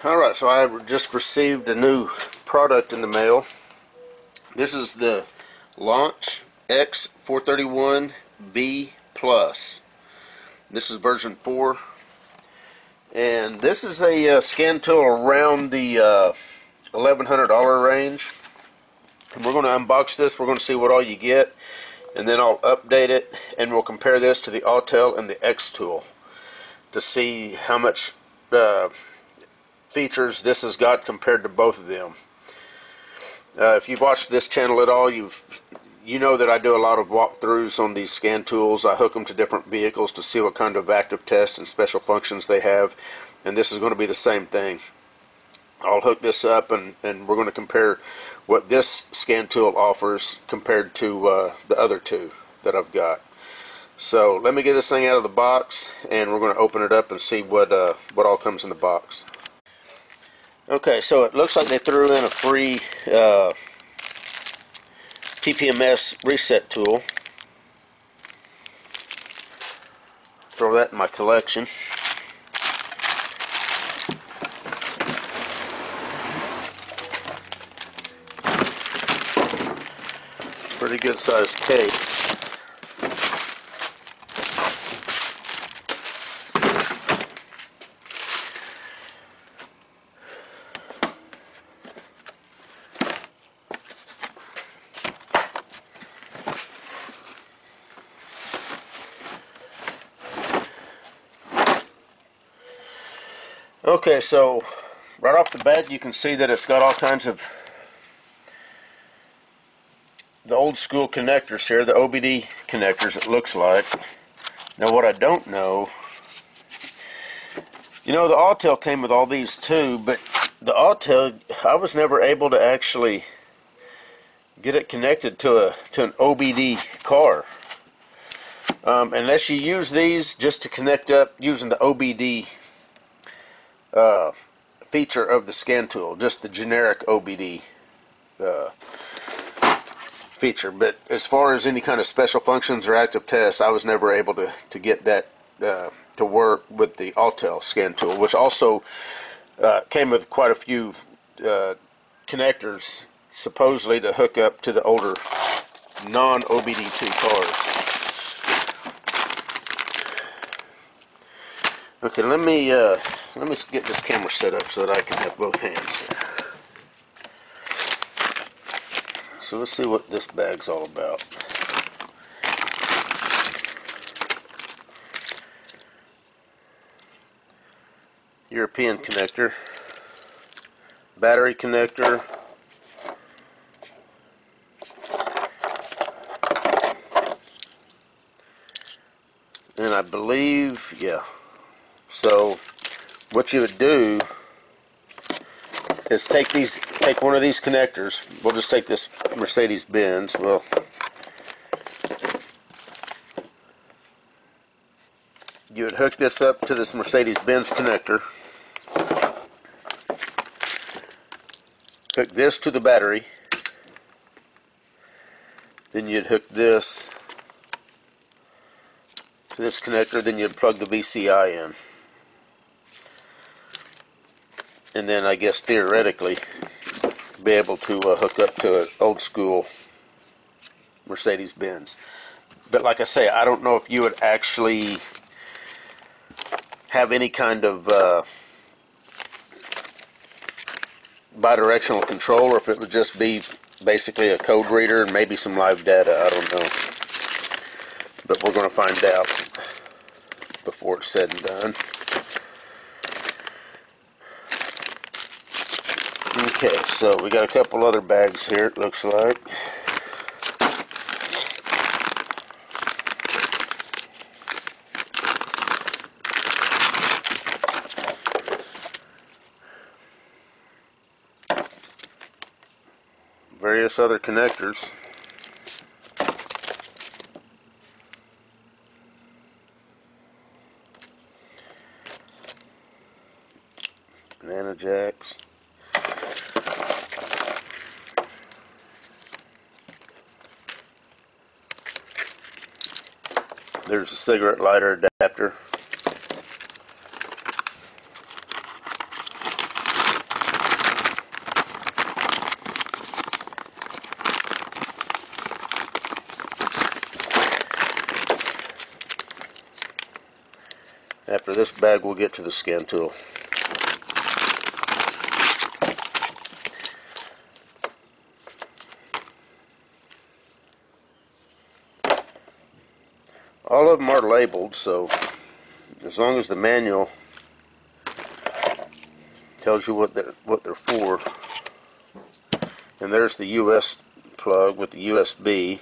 Alright, so I just received a new product in the mail. This is the Launch X431V Plus. This is version 4. And this is a scan tool around the $1,100 range. And we're going to unbox this. We're going to see what all you get. And then I'll update it. And we'll compare this to the Autel and the Xtool to see how much features this has got compared to both of them. If you've watched this channel at all, you know that I do a lot of walkthroughs on these scan tools. I hook them to different vehicles to see what kind of active tests and special functions they have, and this is going to be the same thing. I'll hook this up and we're going to compare what this scan tool offers compared to the other two that I've got. So let me get this thing out of the box and we're going to open it up and see what all comes in the box. Okay, so it looks like they threw in a free TPMS reset tool. Throw that in my collection. Pretty good sized case. Okay, so right off the bat you can see that it's got all kinds of the old school connectors here, the Obd connectors it looks like. Now what I don't know, you know, the Autel came with all these too, but the Autel, I was never able to actually get it connected to an Obd car. Unless you use these just to connect up using the Obd feature of the scan tool, just the generic Obd feature. But as far as any kind of special functions or active tests, I was never able to get that to work with the Autel scan tool, which also came with quite a few connectors supposedly to hook up to the older non-OBD2 cars. Okay, let me get this camera set up so that I can have both hands here. So let's see what this bag's all about. European connector, battery connector, and I believe, yeah. So what you would do is take one of these connectors. We'll just take this Mercedes-Benz. Well, you would hook this up to this Mercedes-Benz connector. Hook this to the battery. Then you'd hook this to this connector. Then you'd plug the VCI in. And then I guess theoretically be able to hook up to an old school Mercedes-Benz. But like I say, I don't know if you would actually have any kind of bidirectional control, or if it would just be basically a code reader and maybe some live data. I don't know. But we're going to find out before it's said and done. Okay, so we got a couple other bags here, it looks like. Various other connectors. Banana jacks. There's a cigarette lighter adapter. After this bag, we'll get to the scan tool. All of them are labeled, so as long as the manual tells you what they're for. And there's the US plug with the USB.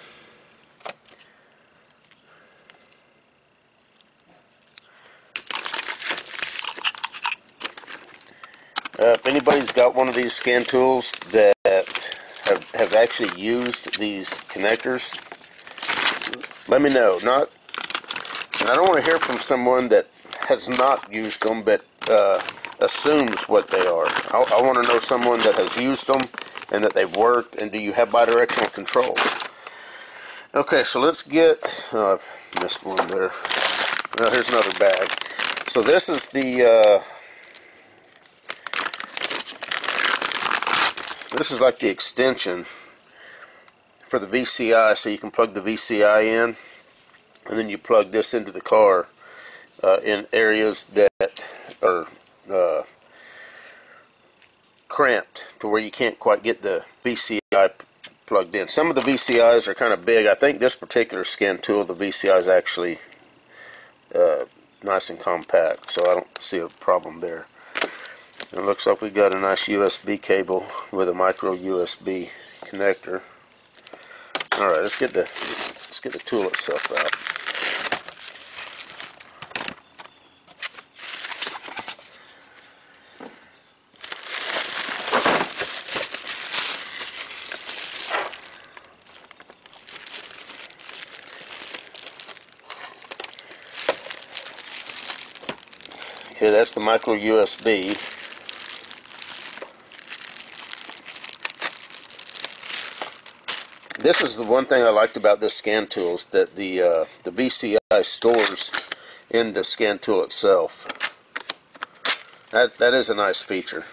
If anybody's got one of these scan tools that have actually used these connectors, let me know. And I don't want to hear from someone that has not used them but assumes what they are. I want to know someone that has used them and that they've worked, and do you have bidirectional control? Okay, so let's get, missed one there. Here's another bag. So this is the, this is like the extension for the VCI, so you can plug the VCI in, and then you plug this into the car in areas that are cramped to where you can't quite get the VCI plugged in. Some of the VCIs are kind of big. I think this particular scan tool, the VCI is actually nice and compact, so I don't see a problem there. It looks like we got a nice USB cable with a micro USB connector. Alright, let's get the tool itself out. Okay, that's the micro USB. This is the one thing I liked about this scan tool, is that the VCI stores in the scan tool itself. That is a nice feature.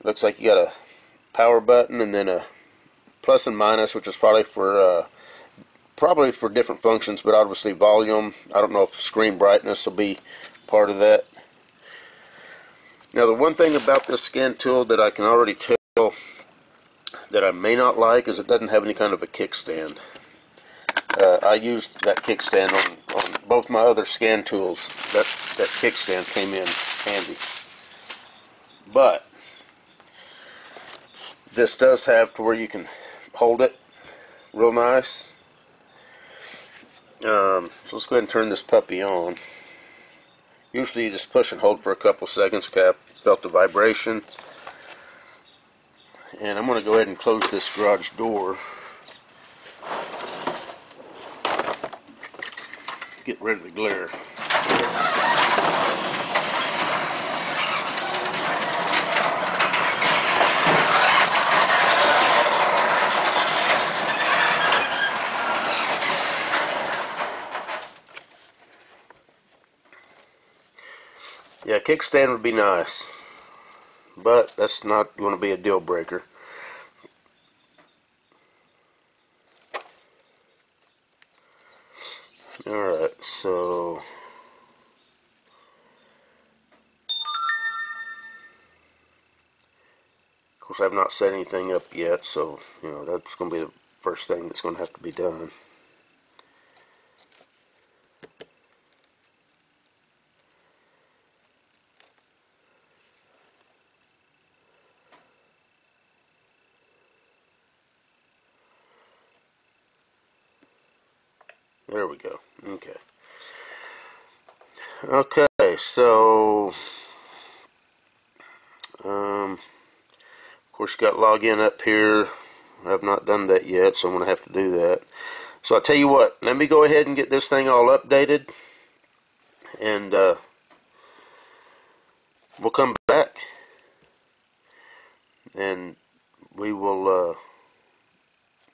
Looks like you got a power button and then a plus and minus, which is probably for different functions, but obviously volume. I don't know if screen brightness will be part of that. Now, the one thing about this scan tool that I can already tell that I may not like is it doesn't have any kind of a kickstand. I used that kickstand on both my other scan tools. That kickstand came in handy. But this does have to where you can hold it real nice. So let's go ahead and turn this puppy on. Usually you just push and hold for a couple seconds. Okay, I felt the vibration. And I'm going to go ahead and close this garage door. Get rid of the glare. Yeah, kickstand would be nice, but that's not going to be a deal breaker. Alright, so of course I've not set anything up yet, so you know that's going to be the first thing that's going to have to be done. There we go. Okay. Okay, so of course you got login up here. I have not done that yet, so I'm going to have to do that. So I'll tell you what, let me go ahead and get this thing all updated, and we'll come back and we will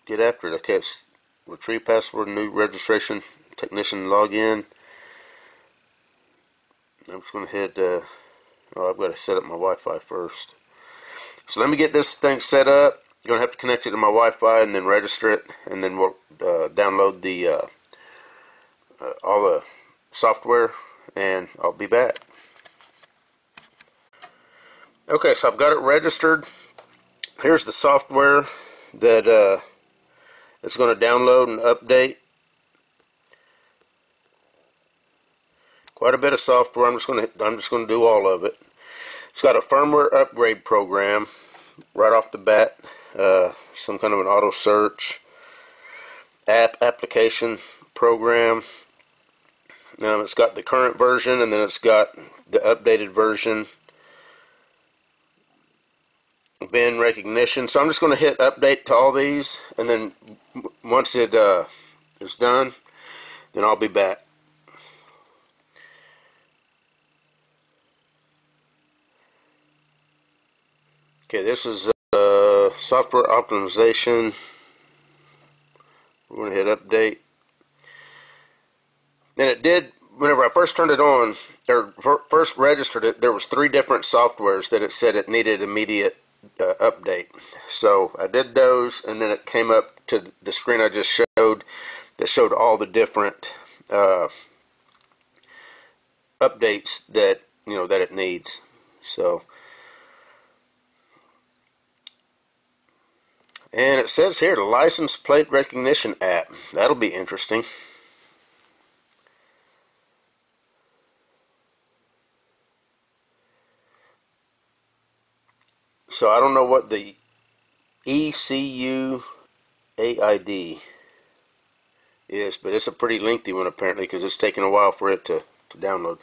get after it. Okay, it's retrieve password, new registration, technician login. I'm just going to hit, oh, I've got to set up my Wi-Fi first. So let me get this thing set up. You're going to have to connect it to my Wi-Fi and then register it, and then we'll download the all the software and I'll be back. Okay, so I've got it registered. Here's the software that it's going to download and update. Quite a bit of software. I'm just going to do all of it. It's got a firmware upgrade program right off the bat. Some kind of an auto search application program. Now it's got the current version, and then it's got the updated version. Bin recognition. So I'm just going to hit update to all these, and then once it is done, then I'll be back. Okay, this is software optimization. We're going to hit update. And it did, whenever I first turned it on, or first registered it, there was 3 different softwares that it said it needed immediate update. So I did those, and then it came up to the screen I just showed that showed all the different updates that that it needs. So, and it says here the license plate recognition app. That'll be interesting. So I don't know what the ECU AID is, but it's a pretty lengthy one apparently, because it's taking a while for it to download.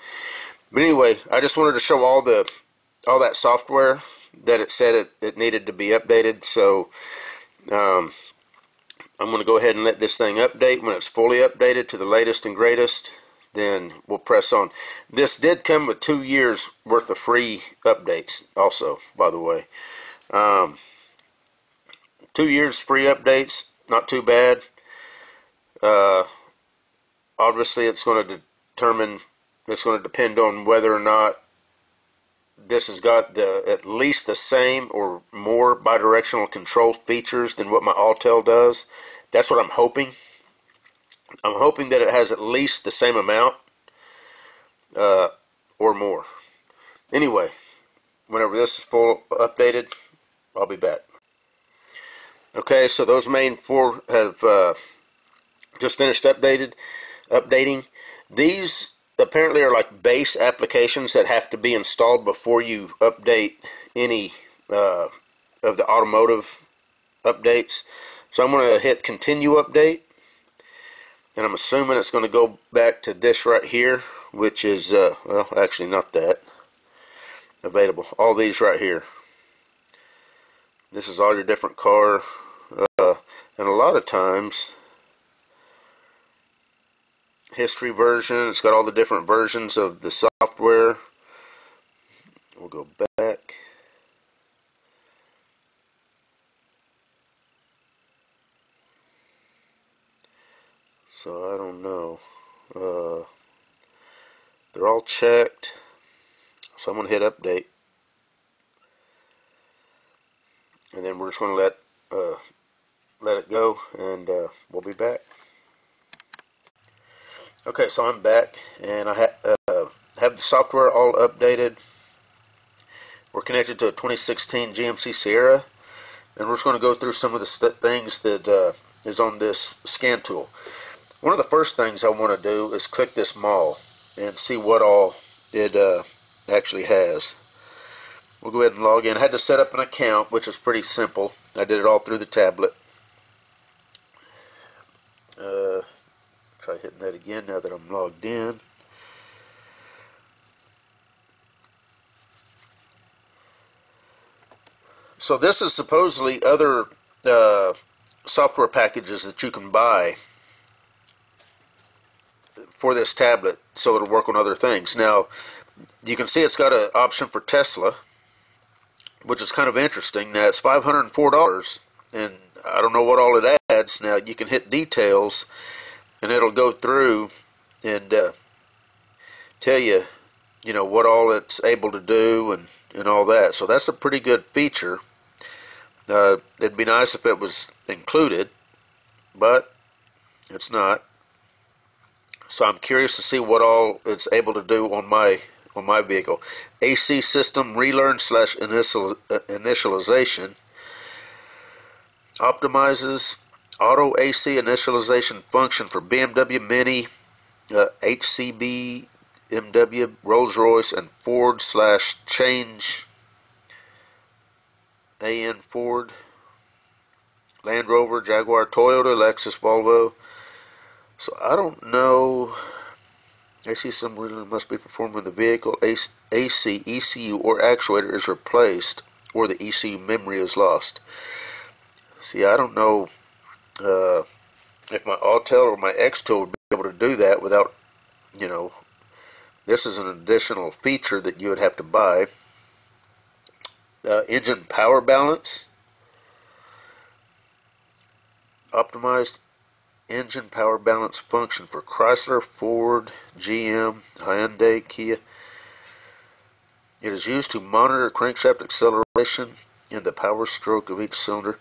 But anyway, I just wanted to show all that software that it said it needed to be updated. So I'm going to go ahead and let this thing update. When it's fully updated to the latest and greatest, then we'll press on. This did come with 2 years worth of free updates also, by the way. 2 years free updates, not too bad. Obviously it's going to depend on whether or not this has got at least the same or more bidirectional control features than what my Autel does. That's what I'm hoping. I'm hoping that it has at least the same amount or more. Anyway, whenever this is full updated, I'll be back. Okay, so those main 4 have just finished updating. These apparently are like base applications that have to be installed before you update any of the automotive updates. So I'm going to hit continue update, and I'm assuming it's going to go back to this right here, which is well, actually not that available. All these right here. This is all your different car, and a lot of times history version. It's got all the different versions of the software. We'll go back. So I don't know. They're all checked. So I'm going to hit update. And then we're just going to let it go, and we'll be back. Okay, so I'm back, and I have the software all updated. We're connected to a 2016 GMC Sierra, and we're just going to go through some of the things that is on this scan tool. One of the first things I want to do is click this mall and see what all it actually has. We'll go ahead and log in. I had to set up an account, which is pretty simple. I did it all through the tablet. Try hitting that again now that I'm logged in. So this is supposedly other software packages that you can buy for this tablet, so it'll work on other things. Now, you can see it's got an option for Tesla, which is kind of interesting. Now, it's $504, and I don't know what all it adds. Now, you can hit details, and it'll go through and tell you, what all it's able to do and all that. So that's a pretty good feature. It'd be nice if it was included, but it's not. So I'm curious to see what all it's able to do on my vehicle. AC system relearn slash initialization. Optimizes auto AC initialization function for BMW Mini, HCB, MW, Rolls-Royce, and Ford slash change AN Ford, Land Rover, Jaguar, Toyota, Lexus, Volvo. So I don't know. AC system must be performed when the vehicle AC, ECU, or actuator is replaced or the ECU memory is lost. See, I don't know if my Autel or my Xtool would be able to do that without, this is an additional feature that you would have to buy. Engine power balance. Optimized engine power balance function for Chrysler, Ford, GM, Hyundai, Kia. It is used to monitor crankshaft acceleration and the power stroke of each cylinder.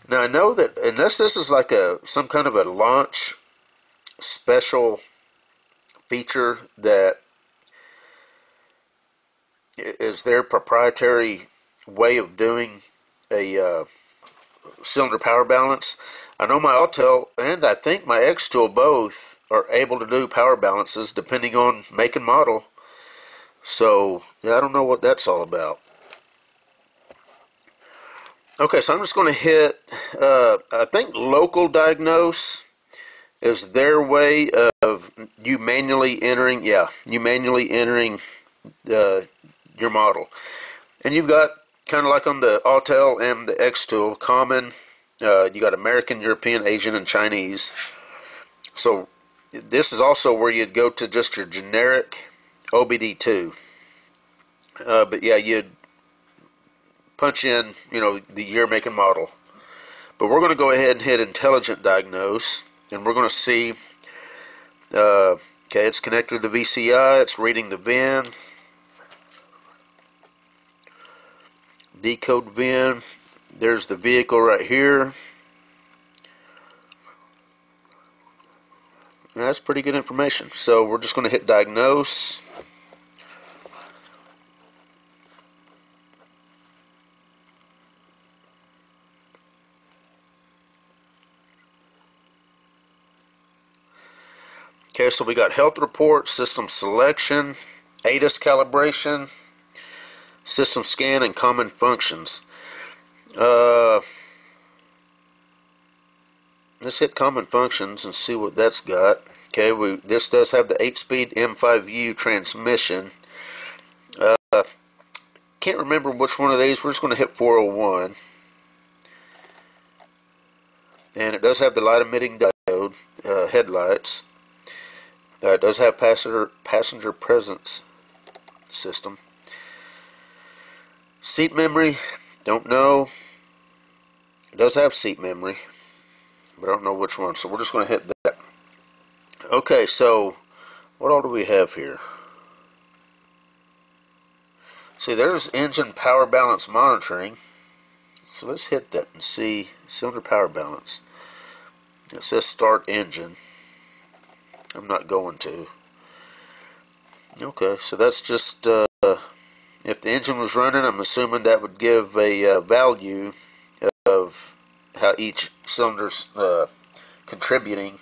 Now I know that unless this is like some kind of a launch special feature that is their proprietary way of doing a cylinder power balance. I know my Autel and I think my Xtool both are able to do power balances depending on make and model. So yeah, I don't know what that's all about. Okay, so I'm just going to hit, I think local Diagnose is their way of you manually entering, your model. And you've got, kind of like on the Autel and the Xtool, common, you got American, European, Asian, and Chinese. So this is also where you'd go to just your generic OBD2. But yeah, you'd punch in, the year, make, and model. But we're going to go ahead and hit Intelligent Diagnose, and we're going to see, okay, it's connected to the VCI, it's reading the VIN, decode VIN, there's the vehicle right here. That's pretty good information. So we're just going to hit Diagnose. Okay, so we got health report, system selection, ADAS calibration, system scan, and common functions. Let's hit common functions and see what that's got. Okay, this does have the 8-speed M5U transmission. Can't remember which one of these. We're just going to hit 401. And it does have the light emitting diode, headlights. It does have passenger presence system. Seat memory, don't know. It does have seat memory, but I don't know which one. So we're just going to hit that. Okay, so what all do we have here? See, there's engine power balance monitoring. So let's hit that and see cylinder power balance. It says start engine. I'm not going to. Okay, so that's just if the engine was running, I'm assuming that would give a value of how each cylinder's contributing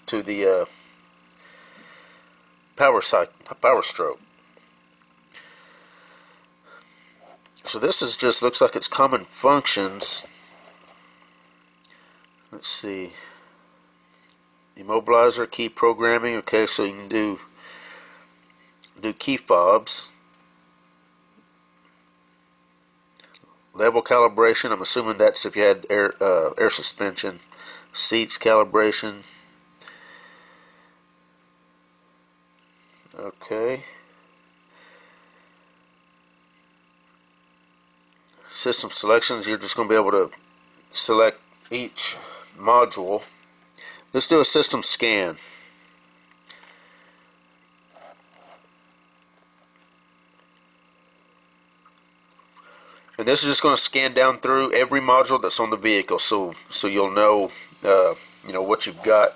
to the power stroke. So this is just looks like it's common functions. Let's see. Immobilizer, key programming. Okay, so you can do key fobs. Level calibration. I'm assuming that's if you had air suspension. Seats calibration. Okay. System selections. You're just going to be able to select each module. Let's do a system scan. And this is just going to scan down through every module that's on the vehicle, so you'll know, what you've got.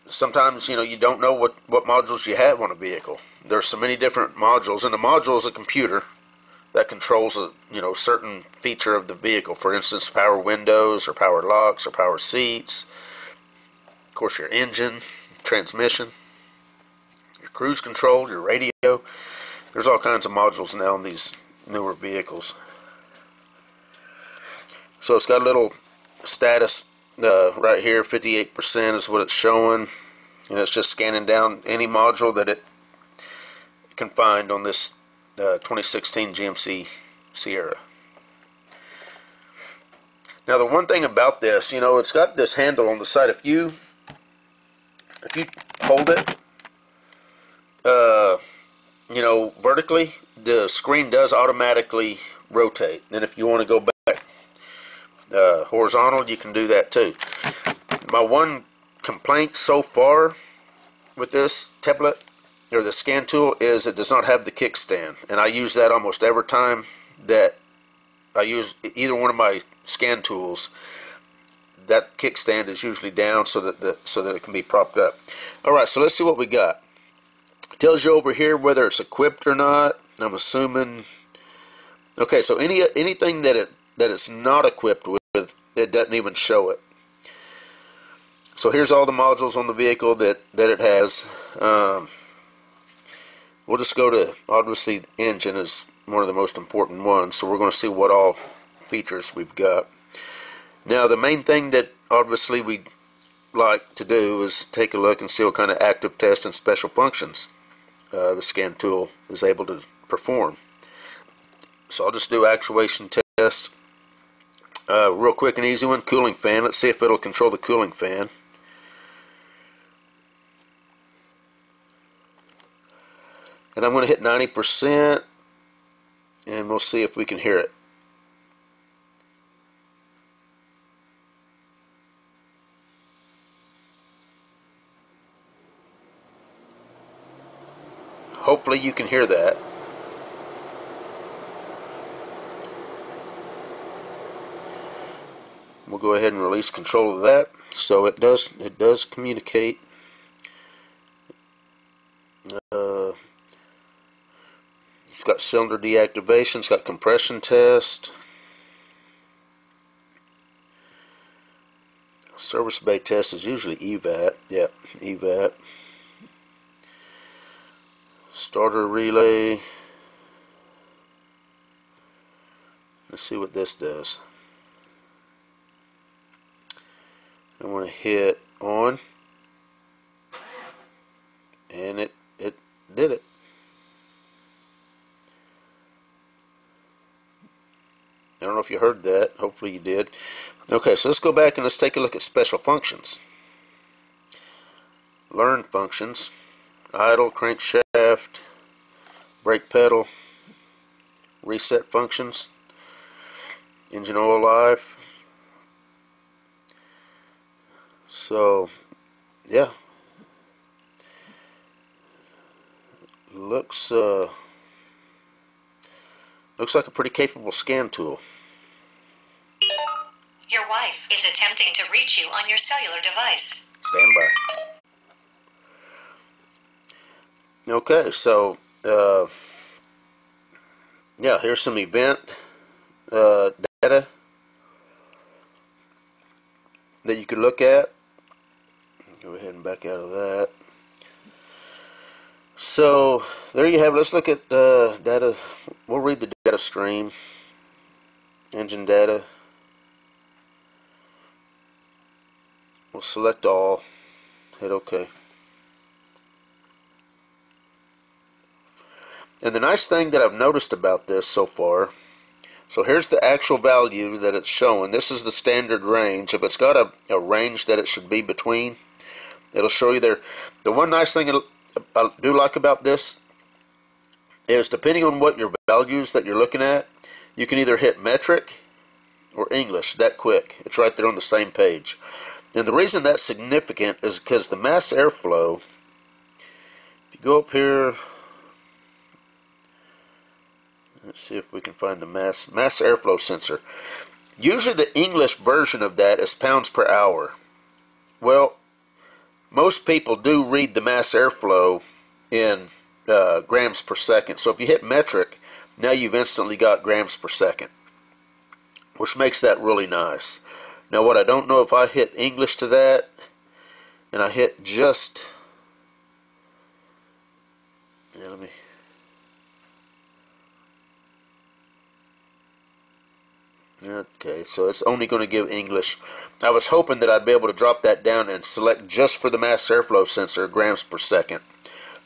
sometimes, you know, you don't know what modules you have on a vehicle. There's so many different modules, and a module is a computer that controls a, you know, certain feature of the vehicle. For instance, power windows or power locks or power seats. Of course, your engine, transmission, your cruise control, your radio. There's all kinds of modules now in these newer vehicles. So it's got a little status right here. 58% is what it's showing, and it's just scanning down any module that it can find on this 2016 GMC Sierra. Now, the one thing about this, you know, it's got this handle on the side. If you hold it, you know, vertically, the screen does automatically rotate. And if you want to go back horizontal, you can do that too. My one complaint so far with this tablet or the scan tool is it does not have the kickstand, and I use that almost every time that I use either one of my scan tools. That kickstand is usually down so that it can be propped up. All right, so let's see what we got. It tells you over here whether it's equipped or not. I'm assuming. Okay, so anything that it's not equipped with, it doesn't even show it. So here's all the modules on the vehicle that it has. We'll just go to, obviously, the engine is one of the most important ones, so we're going to see what all features we've got. Now, the main thing that obviously we like to do is take a look and see what kind of active test and special functions the scan tool is able to perform. So I'll just do actuation test. Real quick and easy one, cooling fan. Let's see if it'll control the cooling fan. And I'm going to hit 90%, and we'll see if we can hear it. Hopefully you can hear that. We'll go ahead and release control of that. So it does communicate. It's got cylinder deactivation, it's got compression test, service bay test is usually EVAT. Yep, EVAT. Starter relay. Let's see what this does. I want to hit on, and it did it. I don't know if you heard that. Hopefully you did. Okay, so let's go back and let's take a look at special functions. Learn functions. Idle, crankshaft, brake pedal, reset functions, engine oil life. So, yeah. Looks like a pretty capable scan tool. Your wife is attempting to reach you on your cellular device. Stand by. Okay, so yeah, here's some event data that you could look at. Go ahead and back out of that. So there you have it. Let's look at data. We'll read the data stream. Engine data. We'll select all. Hit OK. And the nice thing that I've noticed about this so far, so here's the actual value that it's showing. This is the standard range. If it's got a range that it should be between, it'll show you there. The one nice thing I do like about this is depending on what your values that you're looking at, you can either hit metric or English that quick. It's right there on the same page. And the reason that's significant is because the mass airflow, if you go up here, let's see if we can find the mass airflow sensor. Usually the English version of that is pounds per hour. Well, most people do read the mass airflow in grams per second. So if you hit metric, now you've instantly got grams per second, which makes that really nice. Now what I don't know, if I hit English to that, and I hit just, yeah, let me, okay, so it's only going to give English. I was hoping that I'd be able to drop that down and select just for the mass airflow sensor grams per second,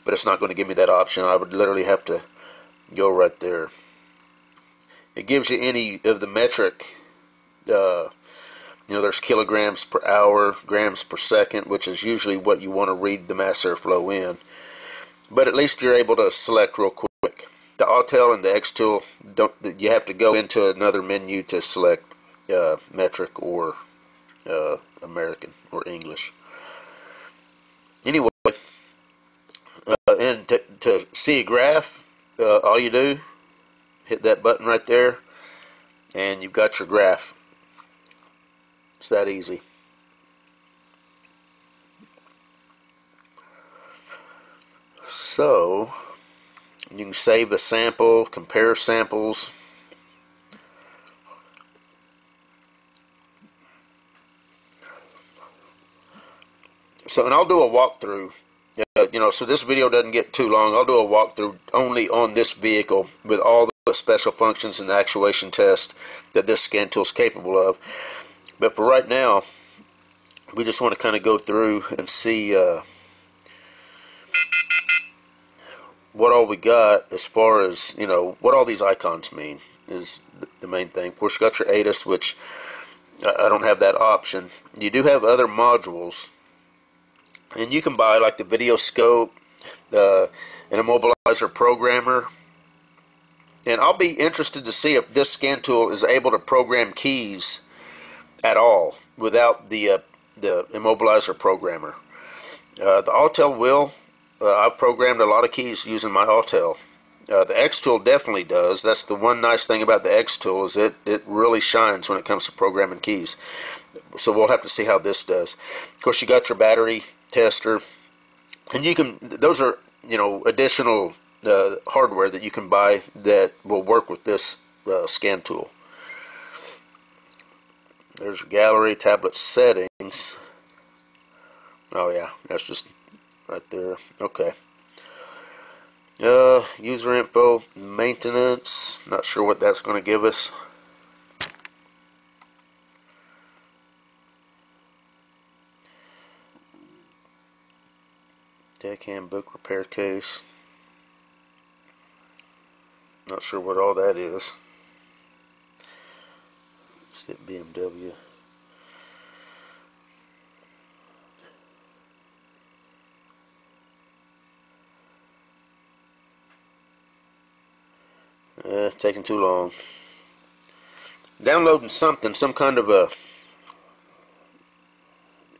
but it's not going to give me that option. I would literally have to go right there. It gives you any of the metric, there's kilograms per hour, grams per second, which is usually what you want to read the mass airflow in. But at least you're able to select real quick. The Autel and the Xtool, you have to go into another menu to select metric or American or English. Anyway, and to see a graph, all you do, hit that button right there, and you've got your graph. It's that easy. So you can save a sample, compare samples. So, and I'll do a walkthrough. So this video doesn't get too long. I'll do a walkthrough only on this vehicle with all the special functions and actuation test that this scan tool is capable of. But for right now, we just want to kind of go through and see what all we got as far as, what all these icons mean is the main thing. Of course, you got your ADAS, which I don't have that option. You do have other modules, and you can buy like the video scope, an immobilizer programmer. And I'll be interested to see if this scan tool is able to program keys at all without the immobilizer programmer. The Autel will. I've programmed a lot of keys using my Autel. The Xtool definitely does. That's the one nice thing about the Xtool, is it really shines when it comes to programming keys. So we'll have to see how this does. Of course, you got your battery tester, and you can. Those are additional hardware that you can buy that will work with this scan tool. There's your gallery, tablet settings. Oh yeah, that's just right there. Okay. User info, maintenance. Not sure what that's going to give us. Deckhand book repair case. Not sure what all that is. Just hit BMW. Taking too long. Downloading something, some kind of a,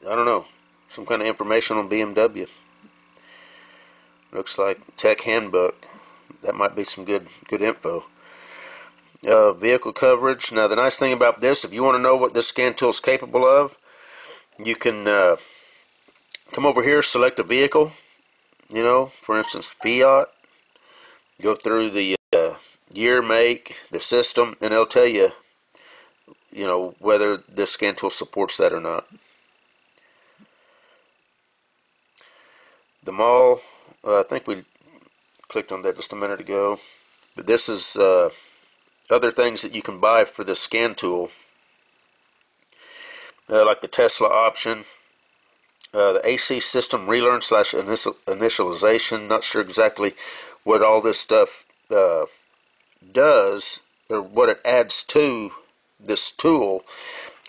I don't know, some kind of information on BMW. Looks like tech handbook. That might be some good info. Vehicle coverage. Now the nice thing about this, if you want to know what this scan tool is capable of, you can come over here, select a vehicle. For instance, Fiat. Go through the year, make, the system, and it'll tell you, whether this scan tool supports that or not. The mall, I think we clicked on that just a minute ago. But this is other things that you can buy for this scan tool, like the Tesla option, the AC system relearn / initialization. Not sure exactly what all this stuff does, or what it adds to this tool.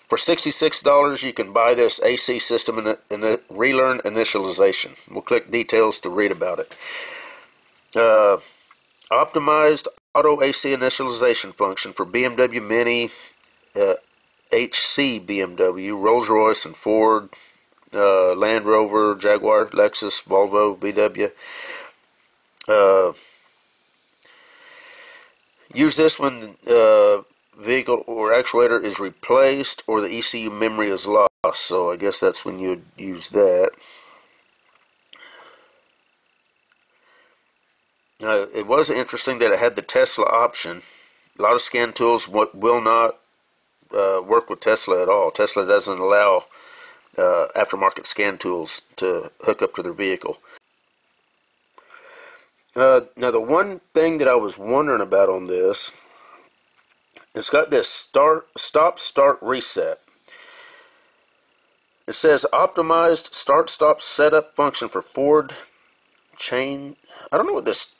For $66, you can buy this AC system and relearn initialization. We'll click details to read about it. Optimized auto AC initialization function for BMW Mini, HC BMW, Rolls-Royce and Ford, Land Rover, Jaguar, Lexus, Volvo, VW. Use this when vehicle or actuator is replaced or the ECU memory is lost. So I guess that's when you'd use that. It was interesting that it had the Tesla option. A lot of scan tools will not work with Tesla at all. Tesla doesn't allow aftermarket scan tools to hook up to their vehicle. Now, the one thing that I was wondering about on this, it's got this stop, reset. It says optimized start-stop setup function for Ford chain. I don't know what this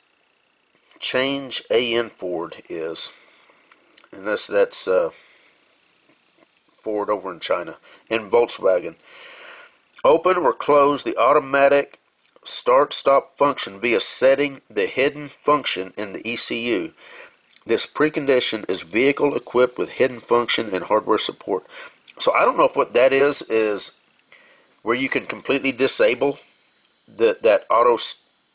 change AN Ford is. And that's Ford over in China. And Volkswagen. Open or close the automatic start-stop function via setting the hidden function in the ECU. This precondition is vehicle equipped with hidden function and hardware support. So I don't know if what that is where you can completely disable that auto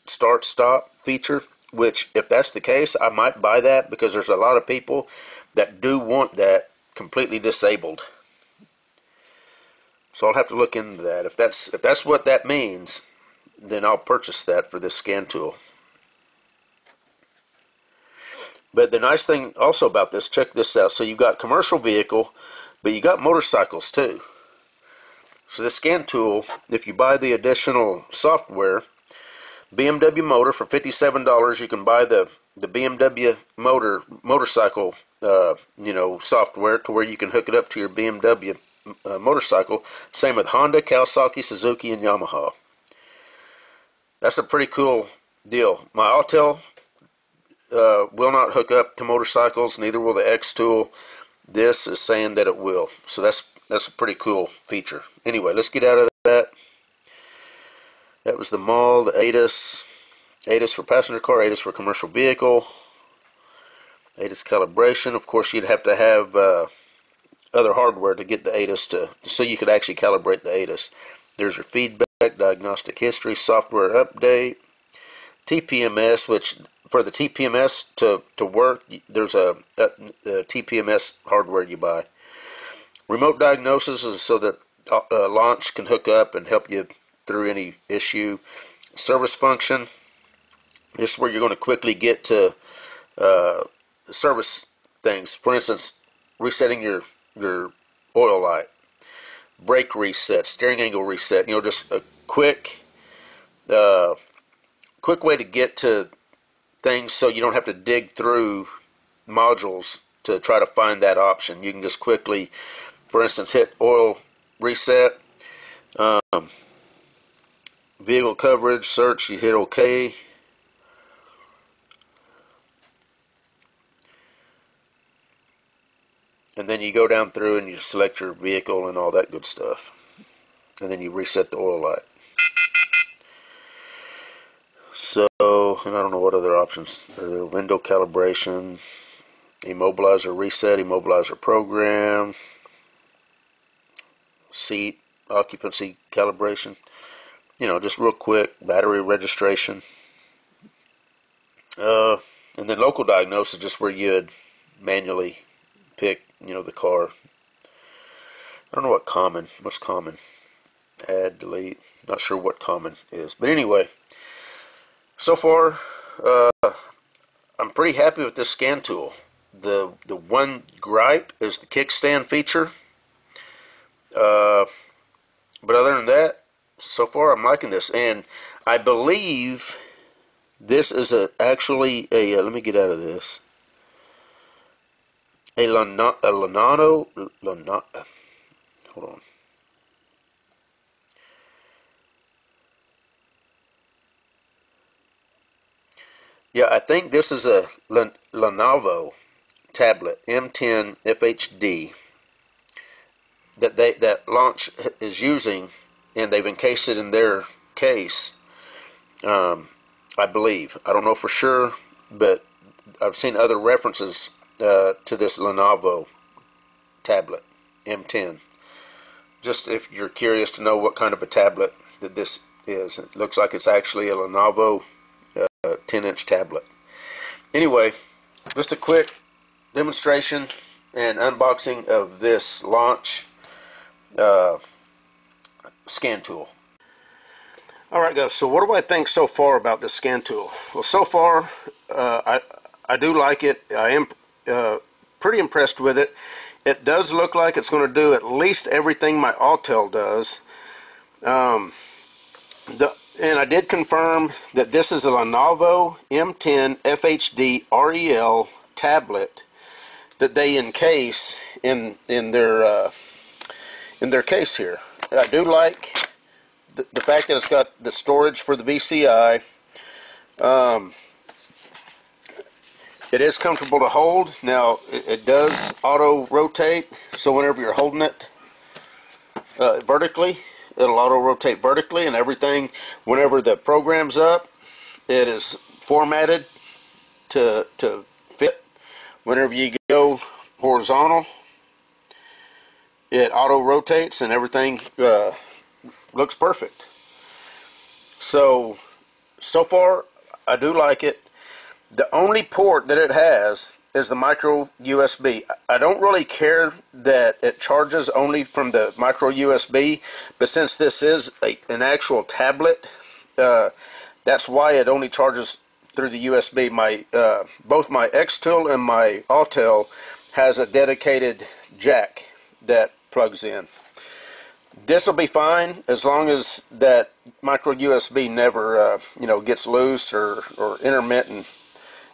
start-stop feature, which if that's the case, I might buy that because there's a lot of people that do want that completely disabled. So I'll have to look into that. If that's what that means, then I'll purchase that for this scan tool. But the nice thing also about this, check this out. So you've got commercial vehicle, but you got motorcycles too. So this scan tool, if you buy the additional software, BMW motor for $57, you can buy the BMW motorcycle software to where you can hook it up to your BMW motorcycle. Same with Honda, Kawasaki, Suzuki, and Yamaha. That's a pretty cool deal. My Autel will not hook up to motorcycles, neither will the Xtool. This is saying that it will. So that's a pretty cool feature. Anyway, let's get out of that. That was the MAL, the ADAS. ADAS for passenger car, ADAS for commercial vehicle. ADAS calibration. Of course, you'd have to have other hardware to get the ADAS so you could actually calibrate the ADAS. There's your feedback, diagnostic history, software update, TPMS, which for the TPMS to work, there's a TPMS hardware you buy. Remote diagnosis is so that Launch can hook up and help you through any issue. Service function, this is where you're going to quickly get to service things. For instance, resetting your oil light, brake reset, steering angle reset. Just a quick way to get to things so you don't have to dig through modules to try to find that option. You can just quickly, for instance, hit oil reset, vehicle coverage, search, you hit OK. And then you go down through and you select your vehicle and all that good stuff. And then you reset the oil light. So, and I don't know what other options. Window calibration, immobilizer reset, immobilizer program, seat occupancy calibration. Just real quick, battery registration. And then local diagnose is just where you'd manually pick, the car. I don't know what's common. Add, delete. Not sure what common is. But anyway, so far, I'm pretty happy with this scan tool. The one gripe is the kickstand feature. But other than that, so far I'm liking this. And I believe this is actually a let me get out of this. A Hold on. Yeah, I think this is a Lenovo tablet, M10 FHD, that Launch is using, and they've encased it in their case. I believe. I don't know for sure, but I've seen other references to this Lenovo tablet, M10. Just if you're curious to know what kind of a tablet that this is. It looks like it's actually a Lenovo 10-inch tablet. Anyway, just a quick demonstration and unboxing of this Launch scan tool. Alright guys, so what do I think so far about this scan tool? Well, so far I do like it. I am pretty impressed with it. It does look like it's going to do at least everything my Autel does. And I did confirm that this is a Lenovo M10 FHD REL tablet that they encase in their case here. I do like the fact that it's got the storage for the VCI. It is comfortable to hold. Now it does auto rotate, so whenever you're holding it vertically, it'll auto rotate vertically, and everything, whenever the program's up, it is formatted to fit. Whenever you go horizontal, it auto rotates and everything looks perfect. So far I do like it. The only port that it has is the micro USB. I don't really care that it charges only from the micro USB, but since this is an actual tablet, that's why it only charges through the USB. Both my Xtool and my Autel has a dedicated jack that plugs in. This will be fine as long as that micro USB never gets loose or intermittent.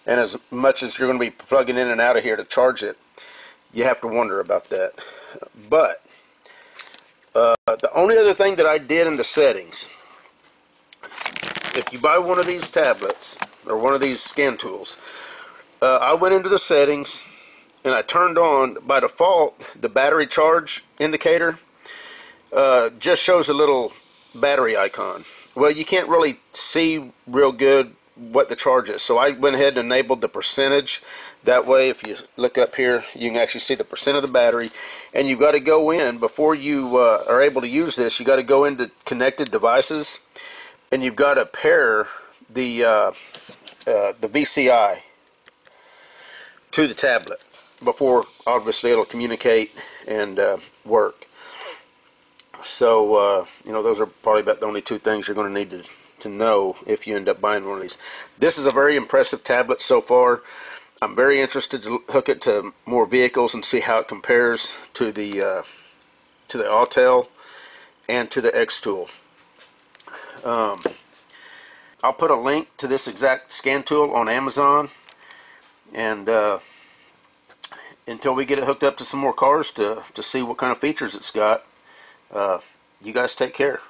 And as much as you're going to be plugging in and out of here to charge it, you have to wonder about that. But the only other thing that I did in the settings, if you buy one of these tablets or one of these scan tools, I went into the settings and I turned on, by default, the battery charge indicator just shows a little battery icon. Well, you can't really see real good what the charge is, so I went ahead and enabled the percentage. That way, if you look up here, you can actually see the percent of the battery. And you've got to go in, before you are able to use this, you got to go into connected devices, and you've got to pair the VCI to the tablet before, obviously, it'll communicate and work. So those are probably about the only two things you're going to need to know if you end up buying one of these. This is a very impressive tablet so far. I'm very interested to hook it to more vehicles and see how it compares to the Autel and to the Xtool. I'll put a link to this exact scan tool on Amazon, and until we get it hooked up to some more cars to see what kind of features it's got, you guys take care.